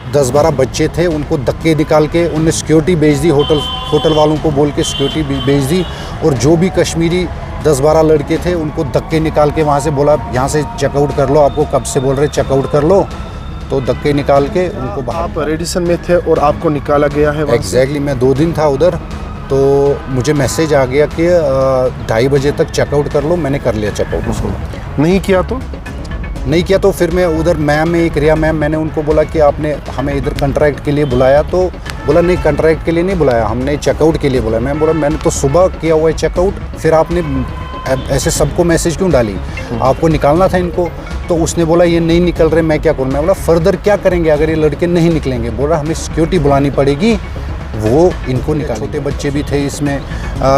10-12 बच्चे थे, उनको धक्के निकाल के उनने सिक्योरिटी भेज दी, होटल वालों को बोल के सिक्योरिटी भेज दी। और जो भी कश्मीरी 10-12 लड़के थे उनको धक्के निकाल के वहाँ से बोला यहाँ से चेकआउट कर लो, आपको कब से बोल रहे चेकआउट कर लो, तो धक्के निकाल के उनको बाहर। आप रेडिसन में थे और आपको निकाला गया है? एग्जैक्टली, मैं 2 दिन था उधर, तो मुझे मैसेज आ गया कि 2:30 बजे तक चेकआउट कर लो। मैंने कर लिया चेकआउट। उसको नहीं किया तो फिर मैं उधर मैम एक रिया मैम, मैंने उनको बोला कि आपने हमें इधर कॉन्ट्रैक्ट के लिए बुलाया, तो बोला नहीं कॉन्ट्रैक्ट के लिए नहीं बुलाया, हमने चेकआउट के लिए बुलाया। मैं बोला मैंने तो सुबह किया हुआ है चेकआउट, फिर आपने ऐसे सबको मैसेज क्यों डाली, आपको निकालना था इनको। तो उसने बोला ये नहीं निकल रहे, मैं क्या करूँ। मैं बोला फर्दर क्या करेंगे अगर ये लड़के नहीं निकलेंगे। बोला हमें सिक्योरिटी बुलानी पड़ेगी, वो इनको निकाल। छोटे बच्चे भी थे इसमें,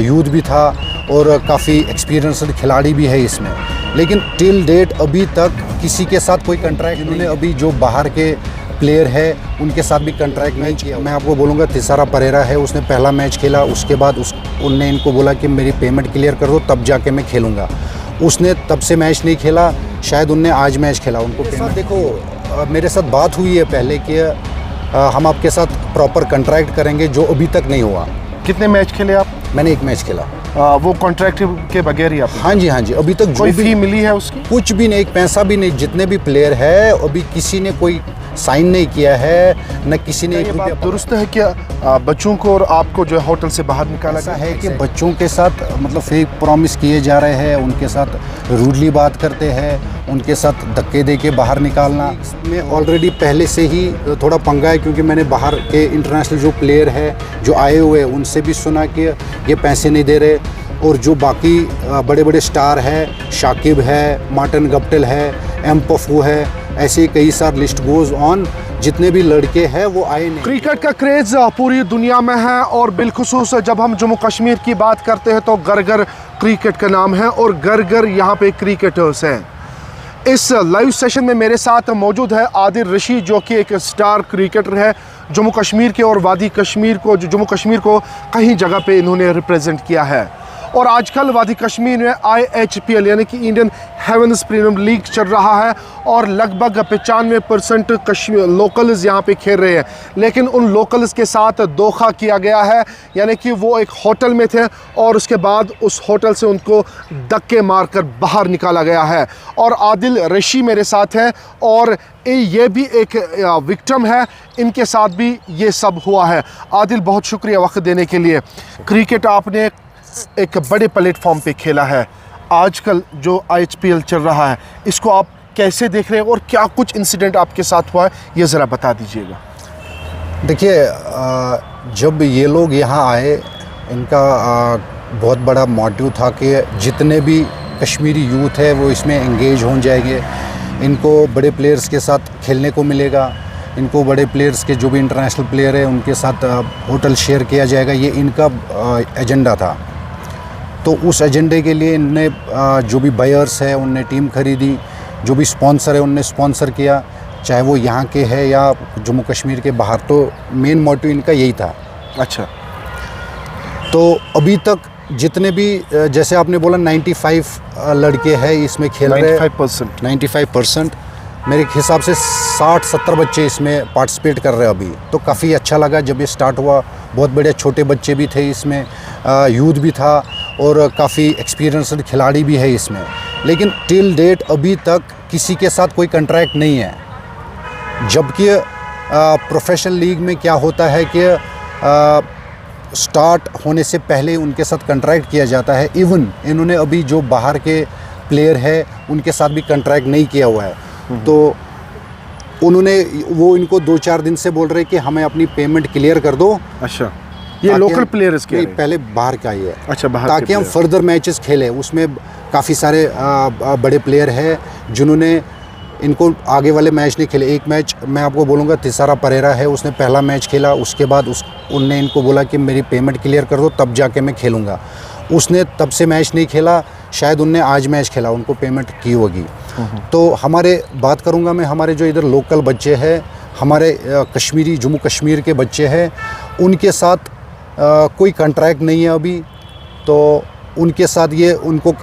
यूथ भी था और काफ़ी एक्सपीरियंस्ड खिलाड़ी भी है इसमें। लेकिन टिल डेट अभी तक किसी के साथ कोई कॉन्ट्रैक्ट इन्होंने अभी जो बाहर के प्लेयर है उनके साथ भी कॉन्ट्रैक्ट नहीं किया। मैं आपको बोलूँगा तिसारा परेरा है, उसने पहला मैच खेला, उसके बाद उनने इनको बोला कि मेरी पेमेंट क्लियर कर दो तब जाके मैं खेलूँगा। उसने तब से मैच नहीं खेला, शायद उनने आज मैच खेला। उनको पेमेंट देखो, मेरे साथ बात हुई है पहले कि हम आपके साथ प्रॉपर कॉन्ट्रैक्ट करेंगे, जो अभी तक नहीं हुआ। कितने मैच खेले आप? मैंने 1 मैच खेला। वो कॉन्ट्रैक्ट के बगैर ही आप? हाँ जी, अभी तक कोई फी मिली है उसकी? कुछ भी नहीं, एक पैसा भी नहीं। जितने भी प्लेयर है अभी किसी ने कोई साइन नहीं किया है, न किसी ने। ये बात दुरुस्त है कि बच्चों को और आपको जो है होटल से बाहर निकाला गया है कि बच्चों के साथ मतलब फेक प्रॉमिस किए जा रहे हैं, उनके साथ रूडली बात करते हैं, उनके साथ धक्के दे के बाहर निकालना। इसमें ऑलरेडी पहले से ही थोड़ा पंगा है, क्योंकि मैंने बाहर के इंटरनेशनल जो प्लेयर है जो आए हुए हैं उनसे भी सुना कि ये पैसे नहीं दे रहे। और जो बाकी बड़े बड़े स्टार है, शाकिब है, मार्टिन गप्टिल है, एम पफू है, ऐसे कई सारे लिस्ट गोज ऑन, जितने भी लड़के हैं वो आए नहीं। क्रिकेट का क्रेज़ पूरी दुनिया में है और बिलखुसूस जब हम जम्मू कश्मीर की बात करते हैं तो घर घर क्रिकेट का नाम है और घर घर यहाँ पे क्रिकेटर्स हैं। इस लाइव सेशन में मेरे साथ मौजूद है आदिल रशीद, जो कि एक स्टार क्रिकेटर है जम्मू कश्मीर के और वादी कश्मीर को, जो जम्मू कश्मीर को कहीं जगह पे इन्होंने रिप्रेजेंट किया है। और आजकल वादी कश्मीर में IHPL यानी कि इंडियन हेवंस प्रीमियर लीग चल रहा है और लगभग 95% कश्मीर लोकल्स यहाँ पे खेल रहे हैं। लेकिन उन लोकल्स के साथ धोखा किया गया है, यानी कि वो एक होटल में थे और उसके बाद उस होटल से उनको धक्के मारकर बाहर निकाला गया है। और आदिल रशी मेरे साथ है और ये भी एक विक्टिम है, इनके साथ भी ये सब हुआ है। आदिल, बहुत शुक्रिया वक्त देने के लिए। क्रिकेट आपने एक बड़े प्लेटफॉर्म पे खेला है, आजकल जो IHPL चल रहा है इसको आप कैसे देख रहे हैं और क्या कुछ इंसिडेंट आपके साथ हुआ है, ये ज़रा बता दीजिएगा। देखिए, जब ये लोग यहाँ आए, इनका बहुत बड़ा मोटिव था कि जितने भी कश्मीरी यूथ है वो इसमें एंगेज हो जाएंगे, इनको बड़े प्लेयर्स के साथ खेलने को मिलेगा, इनको बड़े प्लेयर्स के जो भी इंटरनेशनल प्लेयर है उनके साथ होटल शेयर किया जाएगा, ये इनका एजेंडा था। तो उस एजेंडे के लिए इनने जो भी बायर्स है उनने टीम खरीदी, जो भी स्पॉन्सर है उनने स्पॉन्सर किया, चाहे वो यहाँ के है या जम्मू कश्मीर के बाहर। तो मेन मोटिव इनका यही था। अच्छा, तो अभी तक जितने भी, जैसे आपने बोला 95 लड़के हैं इसमें खेल रहे हैं, 95%। मेरे हिसाब से 60-70 बच्चे इसमें पार्टिसिपेट कर रहे हैं अभी। तो काफ़ी अच्छा लगा जब ये स्टार्ट हुआ। बहुत बड़े छोटे बच्चे भी थे इसमें, यूथ भी था और काफ़ी एक्सपीरियंस्ड खिलाड़ी भी है इसमें। लेकिन टिल डेट अभी तक किसी के साथ कोई कॉन्ट्रैक्ट नहीं है। जबकि प्रोफेशनल लीग में क्या होता है कि स्टार्ट होने से पहले उनके साथ कॉन्ट्रैक्ट किया जाता है। इवन इन्होंने अभी जो बाहर के प्लेयर है उनके साथ भी कॉन्ट्रैक्ट नहीं किया हुआ है। तो उन्होंने वो इनको 2-4 दिन से बोल रहे कि हमें अपनी पेमेंट क्लियर कर दो। अच्छा, ये लोकल प्लेयर्स के? पहले बाहर का ही है। अच्छा, बाहर, ताकि हम फर्दर मैचेस खेलें। उसमें काफ़ी सारे बड़े प्लेयर हैं जिन्होंने इनको आगे वाले मैच नहीं खेले। एक मैच मैं आपको बोलूँगा, तिसारा परेरा है, उसने पहला मैच खेला, उसके बाद उनने इनको बोला कि मेरी पेमेंट क्लियर कर दो तब जाके मैं खेलूँगा। उसने तब से मैच नहीं खेला, शायद उनने आज मैच खेला, उनको पेमेंट की होगी। तो हमारे बात करूँगा मैं, हमारे जो इधर लोकल बच्चे हैं, हमारे कश्मीरी जम्मू कश्मीर के बच्चे हैं, उनके साथ कोई कॉन्ट्रैक्ट नहीं है अभी। तो उनके साथ ये उनको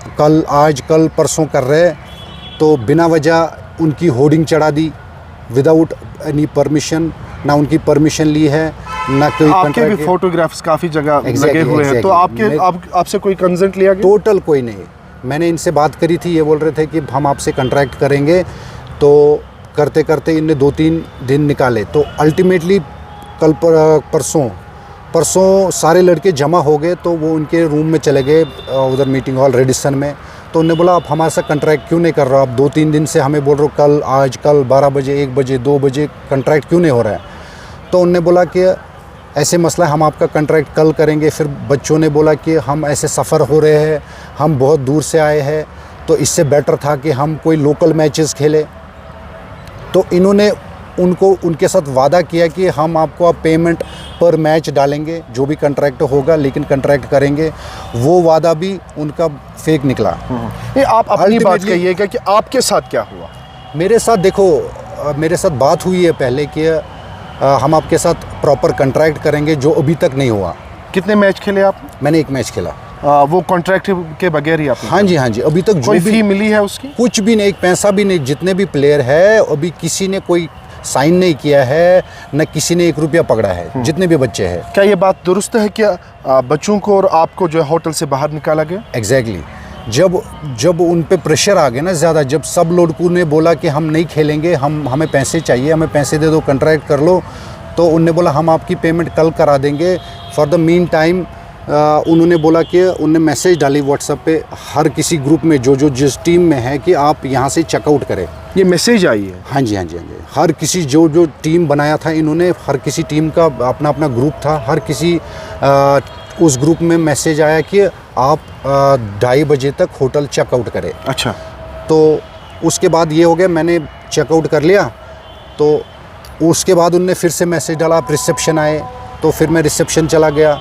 आज कल परसों कर रहे हैं, तो बिना वजह उनकी होर्डिंग चढ़ा दी विदाउट एनी परमिशन। ना उनकी परमिशन ली है, ना कोई आपके भी contract- फोटोग्राफ्स काफ़ी जगह Exactly, लगे हुए हैं, तो exactly. आपसे कोई कंसेंट लिया गया? टोटल कोई नहीं। मैंने इनसे बात करी थी, ये बोल रहे थे कि हम आपसे कॉन्ट्रैक्ट करेंगे, तो करते करते इनने 2-3 दिन निकाले। तो अल्टीमेटली कल परसों सारे लड़के जमा हो गए, तो वो उनके रूम में चले गए उधर मीटिंग हॉल रेडिसन में। तो उन्होंने बोला आप हमारे साथ कॉन्ट्रैक्ट क्यों नहीं कर रहे हो, आप 2-3 दिन से हमें बोल रहे हो कल, आज, कल 12 बजे, 1 बजे, 2 बजे कॉन्ट्रैक्ट क्यों नहीं हो रहा है। तो उन्होंने बोला कि ऐसे मसला है, हम आपका कॉन्ट्रैक्ट कल करेंगे। फिर बच्चों ने बोला कि हम ऐसे सफ़र हो रहे हैं, हम बहुत दूर से आए हैं, तो इससे बेटर था कि हम कोई लोकल मैचेस खेलें। तो इन्होंने उनके साथ वादा किया कि हम आपको अब पेमेंट पर मैच डालेंगे, जो भी कॉन्ट्रैक्ट होगा, लेकिन कॉन्ट्रैक्ट करेंगे। वो वादा भी उनका फेक निकला। ये आप अपनी बात Ultimately- कहिएगा कि आपके साथ क्या हुआ? मेरे साथ देखो, मेरे साथ बात हुई है पहले कि हम आपके साथ प्रॉपर कॉन्ट्रैक्ट करेंगे, जो अभी तक नहीं हुआ। कितने मैच खेले आप? मैंने 1 मैच खेला। वो कॉन्ट्रैक्ट के बगैर ही आप? हाँ जी, हाँ जी। अभी तक जो कोई भी फी मिली है उसकी? कुछ भी नहीं, एक पैसा भी नहीं। जितने भी प्लेयर है अभी किसी ने कोई साइन नहीं किया है, न किसी ने 1 रुपया पकड़ा है, जितने भी बच्चे हैं। क्या ये बात दुरुस्त है कि बच्चों को और आपको जो है होटल से बाहर निकाला गया? एग्जैक्टली। जब उन पे प्रेशर आ गया ना ज़्यादा, जब सब लड़कों ने बोला कि हम नहीं खेलेंगे, हमें पैसे चाहिए, हमें पैसे दे दो, कॉन्ट्रैक्ट कर लो, तो उनने बोला हम आपकी पेमेंट कल करा देंगे। फॉर द मीन टाइम उन्होंने बोला कि उन्होंने मैसेज डाली व्हाट्सएप पे हर किसी ग्रुप में जो जिस टीम में है कि आप यहाँ से चेकआउट करें। ये मैसेज आई है? हाँ जी, हाँ जी, हाँ जी। हर किसी जो टीम बनाया था इन्होंने, हर किसी टीम का अपना अपना ग्रुप था, हर किसी उस ग्रुप में मैसेज आया कि आप 2:30 बजे तक होटल चेकआउट करें। अच्छा। तो उसके बाद ये हो गया, मैंने चेकआउट कर लिया। तो उसके बाद उनने फिर से मैसेज डाला आप रिसेप्शन आए, तो फिर मैं रिसेप्शन चला गया।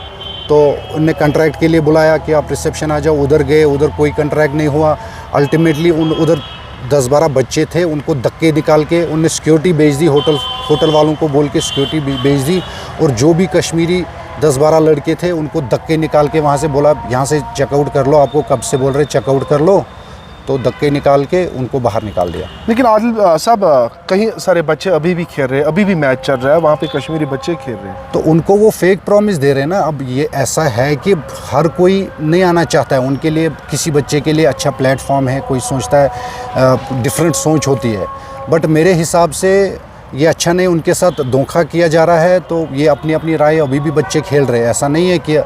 तो उनने कॉन्ट्रैक्ट के लिए बुलाया कि आप रिसेप्शन आ जाओ। उधर गए, उधर कोई कॉन्ट्रैक्ट नहीं हुआ। अल्टीमेटली उधर 10-12 बच्चे थे, उनको धक्के निकाल के उनने सिक्योरिटी भेज दी, होटल वालों को बोल के सिक्योरिटी भेज दी। और जो भी कश्मीरी 10-12 लड़के थे उनको धक्के निकाल के वहाँ से बोला यहाँ से चेकआउट कर लो, आपको कब से बोल रहे चेकआउट कर लो। तो धक्के निकाल के उनको बाहर निकाल दिया। लेकिन आदिल साहब, कई सारे बच्चे अभी भी खेल रहे हैं, अभी भी मैच चल रहा है, वहाँ पे कश्मीरी बच्चे खेल रहे हैं। तो उनको वो फेक प्रॉमिस दे रहे हैं ना। अब ये ऐसा है कि हर कोई नहीं आना चाहता है, उनके लिए किसी बच्चे के लिए अच्छा प्लेटफॉर्म है, कोई सोचता है डिफरेंट सोच होती है। बट मेरे हिसाब से ये अच्छा नहीं, उनके साथ धोखा किया जा रहा है। तो ये अपनी अपनी राय, अभी भी बच्चे खेल रहे हैं, ऐसा नहीं है कि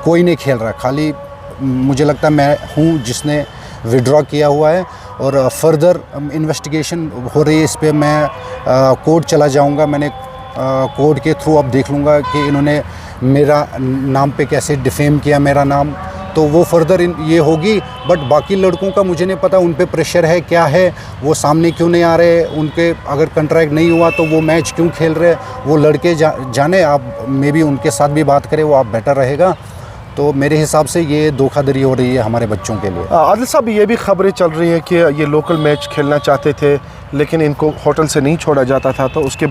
कोई नहीं खेल रहा। खाली मुझे लगता है मैं हूँ जिसने विड्रॉ किया हुआ है, और फर्दर इन्वेस्टिगेशन हो रही है इस पे। मैं कोर्ट चला जाऊंगा, मैंने कोर्ट के थ्रू अब देख लूँगा कि इन्होंने मेरा नाम पे कैसे डिफेम किया मेरा नाम, तो वो फर्दर ये होगी। बट बाकी लड़कों का मुझे नहीं पता, उन पे प्रेशर है क्या है, वो सामने क्यों नहीं आ रहे, उनके अगर कॉन्ट्रैक्ट नहीं हुआ तो वो मैच क्यों खेल रहे, वो लड़के जाने। आप मे बी उनके साथ भी बात करें, वो आप बेटर रहेगा। तो मेरे हिसाब से ये धोखाधड़ी हो रही है हमारे बच्चों के लिए। आदिल साहब, ये भी खबरें चल रही हैं कि ये लोकल मैच खेलना चाहते थे, लेकिन इनको होटल से नहीं छोड़ा जाता था, तो उसके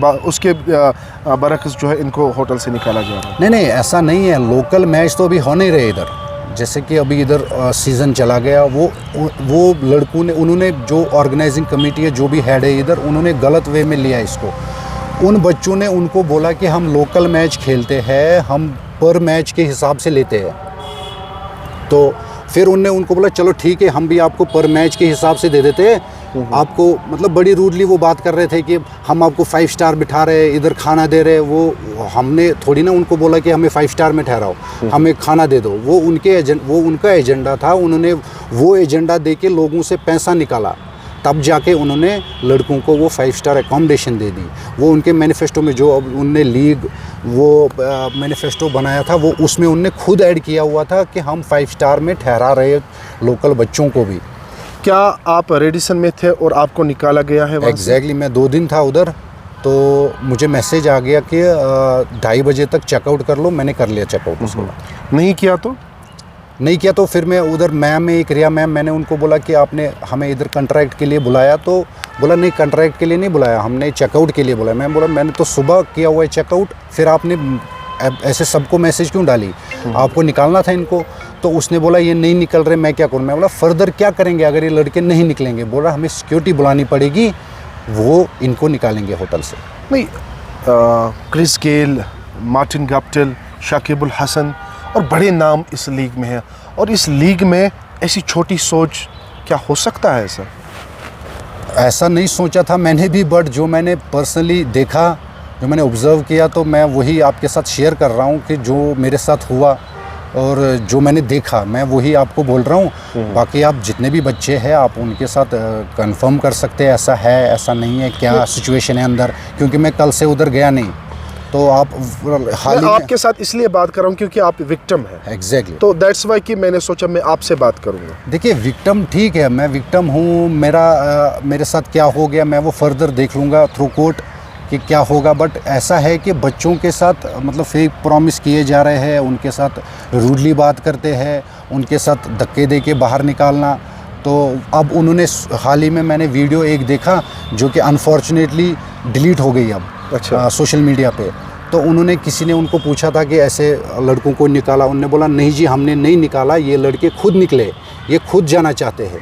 बरक्स जो है इनको होटल से निकाला जा रहा है। नहीं, ऐसा नहीं है। लोकल मैच तो अभी हो नहीं रहे इधर। जैसे कि अभी इधर सीज़न चला गया, वो लड़कों ने, उन्होंने जो ऑर्गेनाइजिंग कमेटी है, जो भी हेड है इधर, उन्होंने गलत वे में लिया इसको। उन बच्चों ने उनको बोला कि हम लोकल मैच खेलते हैं, हम पर मैच के हिसाब से लेते हैं। तो फिर उनने उनको बोला चलो ठीक है, हम भी आपको पर मैच के हिसाब से दे देते हैं आपको। मतलब बड़ी रूडली वो बात कर रहे थे कि हम आपको 5 स्टार बिठा रहे, इधर खाना दे रहे। वो हमने थोड़ी ना उनको बोला कि हमें 5 स्टार में ठहराओ, हमें खाना दे दो। वो उनका एजेंडा था, उन्होंने वो एजेंडा दे के लोगों से पैसा निकाला, तब जाके उन्होंने लड़कों को वो 5 स्टार एकोमोडेशन दे दी। वो उनके मैनिफेस्टो में जो अब उनने लीग वो मैनिफेस्टो बनाया था, वो उसमें उनने खुद ऐड किया हुआ था कि हम 5 स्टार में ठहरा रहे लोकल बच्चों को भी। क्या आप रेडिसन में थे और आपको निकाला गया है? एग्जैक्टली, मैं 2 दिन था उधर, तो मुझे मैसेज आ गया कि 2:30 बजे तक चेकआउट कर लो। मैंने कर लिया चेकआउट। उसको नहीं किया तो फिर मैं उधर मैम एक रिया मैम, मैंने उनको बोला कि आपने हमें इधर कॉन्ट्रैक्ट के लिए बुलाया, तो बोला नहीं कॉन्ट्रैक्ट के लिए नहीं बुलाया, हमने चेकआउट के लिए बुलाया। मैं बोला मैंने तो सुबह किया हुआ है चेकआउट, फिर आपने ऐसे सबको मैसेज क्यों डाली, आपको निकालना था इनको। तो उसने बोला ये नहीं निकल रहे, मैं क्या करूँ। मैं बोला फर्दर क्या करेंगे अगर ये लड़के नहीं निकलेंगे। बोला हमें सिक्योरिटी बुलानी पड़ेगी, वो इनको निकालेंगे होटल से। नहीं, Chris Gayle, Martin Guptill, Shakib Al Hasan और बड़े नाम इस लीग में हैं, और इस लीग में ऐसी छोटी सोच क्या हो सकता है सर? ऐसा नहीं सोचा था मैंने भी, बट जो मैंने पर्सनली देखा, जो मैंने ऑब्ज़र्व किया, तो मैं वही आपके साथ शेयर कर रहा हूँ कि जो मेरे साथ हुआ और जो मैंने देखा मैं वही आपको बोल रहा हूँ। बाकी आप जितने भी बच्चे हैं आप उनके साथ कंफर्म कर सकते हैं ऐसा है ऐसा नहीं है, क्या सिचुएशन है अंदर, क्योंकि मैं कल से उधर गया नहीं। तो आप हाल ही आपके साथ इसलिए बात कर रहा हूँ क्योंकि आप विक्टिम हैं। एग्जैक्टली, तो दैट्स वाई कि मैंने सोचा मैं आपसे बात करूँगा। देखिए विक्टिम ठीक है, मैं विक्टिम हूँ, मेरे साथ क्या हो गया मैं वो फर्दर देख लूँगा थ्रू कोर्ट कि क्या होगा। बट ऐसा है कि बच्चों के साथ मतलब फेक प्रॉमिस किए जा रहे हैं, उनके साथ रूडली बात करते हैं, उनके साथ धक्के दे के बाहर निकालना। तो अब उन्होंने हाल ही में मैंने वीडियो एक देखा जो कि अनफॉर्चुनेटली डिलीट हो गई अब सोशल मीडिया पे। तो उन्होंने किसी ने उनको पूछा था कि ऐसे लड़कों को निकाला, उन्होंने बोला नहीं जी हमने नहीं निकाला, ये लड़के खुद निकले, ये खुद जाना चाहते हैं।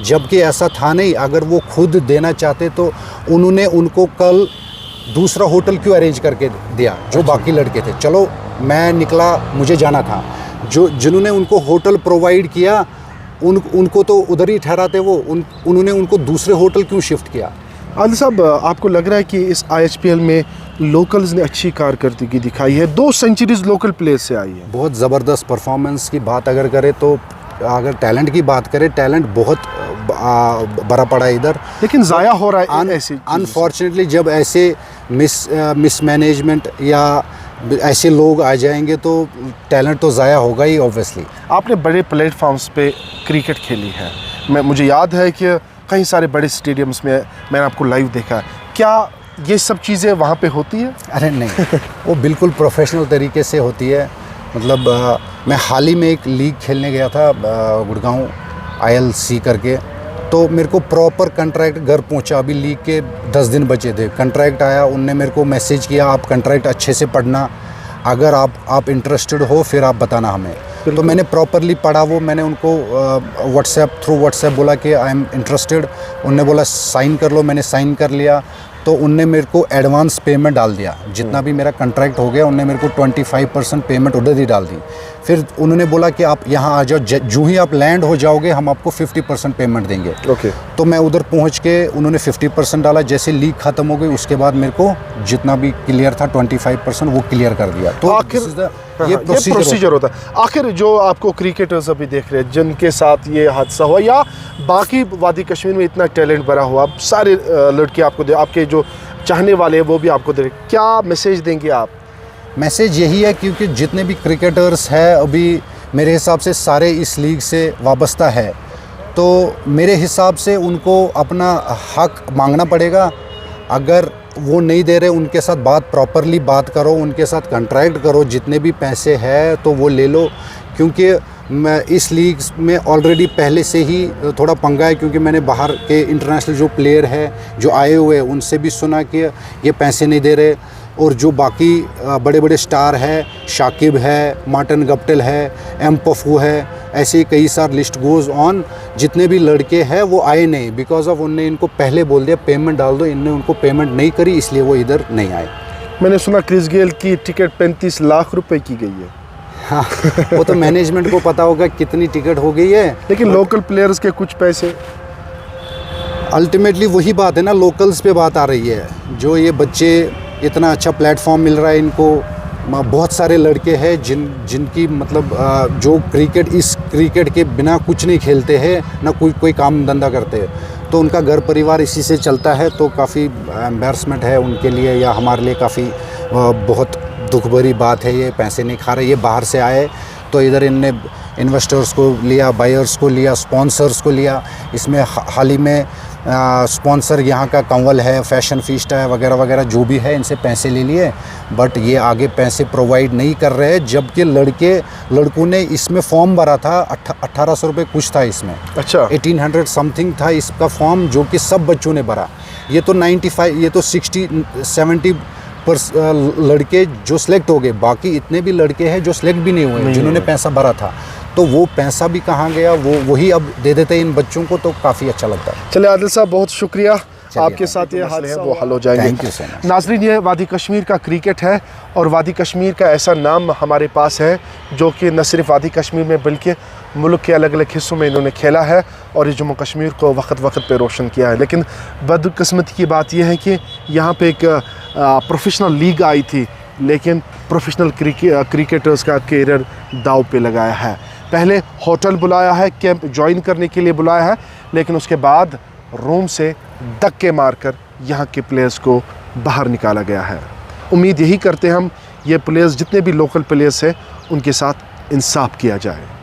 जबकि ऐसा था नहीं, अगर वो खुद देना चाहते तो उन्होंने उनको कल दूसरा होटल क्यों अरेंज करके दिया जो बाकी लड़के थे। चलो मैं निकला, मुझे जाना था, जिन्होंने उनको होटल प्रोवाइड किया उनको तो उधर ही ठहराते वो, उन्होंने उनको दूसरे होटल क्यों शिफ्ट किया। आदिल साहब, आपको लग रहा है कि इस IHPL में लोकल्स ने अच्छी कारकर्दगी दिखाई है? 2 सेंचुरीज लोकल प्लेयर्स से आई है। बहुत ज़बरदस्त परफॉर्मेंस की बात अगर करें तो, अगर टैलेंट की बात करें, टैलेंट बहुत भरा पड़ा है इधर, लेकिन ज़ाया हो रहा है ऐसे। अनफॉर्चुनेटली जब ऐसे मिसमैनेजमेंट या ऐसे लोग आ जाएंगे तो टैलेंट तो ज़ाया होगा ही ऑब्वियसली। आपने बड़े प्लेटफॉर्म्स पे क्रिकेट खेली है, मुझे याद है कि कई सारे बड़े स्टेडियम्स में मैंने आपको लाइव देखा है। क्या ये सब चीज़ें वहाँ पे होती है? अरे नहीं, वो बिल्कुल प्रोफेशनल तरीके से होती है। मतलब मैं हाल ही में एक लीग खेलने गया था गुड़गांव ILC करके, तो मेरे को प्रॉपर कॉन्ट्रैक्ट घर पहुंचा। अभी लीग के 10 दिन बचे थे, कॉन्ट्रैक्ट आया, उनने मेरे को मैसेज किया आप कॉन्ट्रैक्ट अच्छे से पढ़ना, अगर आप इंटरेस्टेड हो फिर आप बताना हमें। तो मैंने प्रॉपरली पढ़ा वो, मैंने उनको थ्रू व्हाट्सएप बोला कि आई एम इंटरेस्टेड, उनने बोला साइन कर लो, मैंने साइन कर लिया। तो उनने मेरे को एडवांस पेमेंट डाल दिया, जितना भी मेरा कॉन्ट्रैक्ट हो गया उनने मेरे को 25% पेमेंट उधर ही डाल दी। फिर उन्होंने बोला कि आप यहाँ आ जाओ, जो ही आप लैंड हो जाओगे हम आपको 50% पेमेंट देंगे। ओके। तो मैं उधर पहुँच के उन्होंने 50% डाला, जैसे लीग ख़त्म हो गई उसके बाद मेरे को जितना भी क्लियर था 25% वो क्लियर कर दिया। तो आखिर ये प्रोसीजर होता है। आखिर जो आपको क्रिकेटर्स अभी देख रहे हैं जिनके साथ ये हादसा हुआ या बाकी वादी कश्मीर में इतना टैलेंट भरा हुआ, सारे लड़के आपके जो चाहने वाले हैं वो भी आपको देख, क्या मैसेज देंगे आप? मैसेज यही है क्योंकि जितने भी क्रिकेटर्स हैं अभी मेरे हिसाब से सारे इस लीग से वाबस्ता है, तो मेरे हिसाब से उनको अपना हक मांगना पड़ेगा। अगर वो नहीं दे रहे उनके साथ प्रॉपरली बात करो, उनके साथ कॉन्ट्रैक्ट करो, जितने भी पैसे हैं तो वो ले लो। क्योंकि मैं इस लीग में ऑलरेडी पहले से ही थोड़ा पंगा है, क्योंकि मैंने बाहर के इंटरनेशनल जो प्लेयर है जो आए हुए हैं उनसे भी सुना कि ये पैसे नहीं दे रहे, और जो बाकी बड़े बड़े स्टार है, शाकिब है, मार्टिन गप्टिल है, एम पफू है, ऐसे कई सारे लिस्ट गोज़ ऑन, जितने भी लड़के हैं वो आए नहीं बिकॉज ऑफ उनने इनको पहले बोल दिया पेमेंट डाल दो, इनने उनको पेमेंट नहीं करी इसलिए वो इधर नहीं आए। मैंने सुना क्रिस गेल की टिकट 35 लाख रुपए की गई है। हाँ, वो तो मैनेजमेंट को पता होगा कितनी टिकट हो गई है, लेकिन लोकल प्लेयर्स के कुछ पैसे, अल्टीमेटली वही बात है ना, लोकल्स पे बात आ रही है। जो ये बच्चे, इतना अच्छा प्लेटफॉर्म मिल रहा है इनको, बहुत सारे लड़के हैं जिनकी मतलब जो इस क्रिकेट के बिना कुछ नहीं खेलते हैं, ना कोई काम धंधा करते हैं, तो उनका घर परिवार इसी से चलता है। तो काफ़ी एम्बैरसमेंट है उनके लिए या हमारे लिए, काफ़ी बहुत दुख भरी बात है। ये पैसे नहीं खा रहे, ये बाहर से आए तो इधर इनने इन्वेस्टर्स को लिया, बायर्स को लिया, स्पॉन्सर्स को लिया। इसमें हाल ही में स्पॉन्सर यहाँ का कंवल है, फैशन फीस्ट है, वगैरह वगैरह जो भी है, इनसे पैसे ले लिए, बट ये आगे पैसे प्रोवाइड नहीं कर रहे हैं। जबकि लड़कों ने इसमें फॉर्म भरा था, 1800 रुपये कुछ था इसमें। अच्छा, 1800 समथिंग था इसका फॉर्म, जो कि सब बच्चों ने भरा। ये तो 60-70 लड़के जो सिलेक्ट हो गए, बाकी इतने भी लड़के हैं जो सिलेक्ट भी नहीं हुए जिन्होंने पैसा भरा था। तो वो पैसा भी कहाँ गया, वही अब दे देते हैं इन बच्चों को, तो काफ़ी अच्छा लगता है। चलिए आदिल साहब, बहुत शुक्रिया, आपके साथ ये हादसे हैं वो हल हो जाएंगे। Thank you so much. नाज़रीन, ये वादी कश्मीर का क्रिकेट है और वादी कश्मीर का ऐसा नाम हमारे पास है जो कि न सिर्फ वादी कश्मीर में बल्कि मुल्क के अलग अलग हिस्सों में इन्होंने खेला है और ये जम्मू कश्मीर को वक्त वक्त पे रोशन किया है। लेकिन बदकिस्मती की बात यह है कि यहाँ पे एक प्रोफेशनल लीग आई थी, लेकिन प्रोफेशनल क्रिकेटर्स का कैरियर दाव पे लगाया है। पहले होटल बुलाया है, कैंप ज्वाइन करने के लिए बुलाया है, लेकिन उसके बाद रूम से धक्के मारकर यहाँ के प्लेयर्स को बाहर निकाला गया है। उम्मीद यही करते हम ये प्लेयर्स जितने भी लोकल प्लेयर्स हैं उनके साथ इंसाफ किया जाए।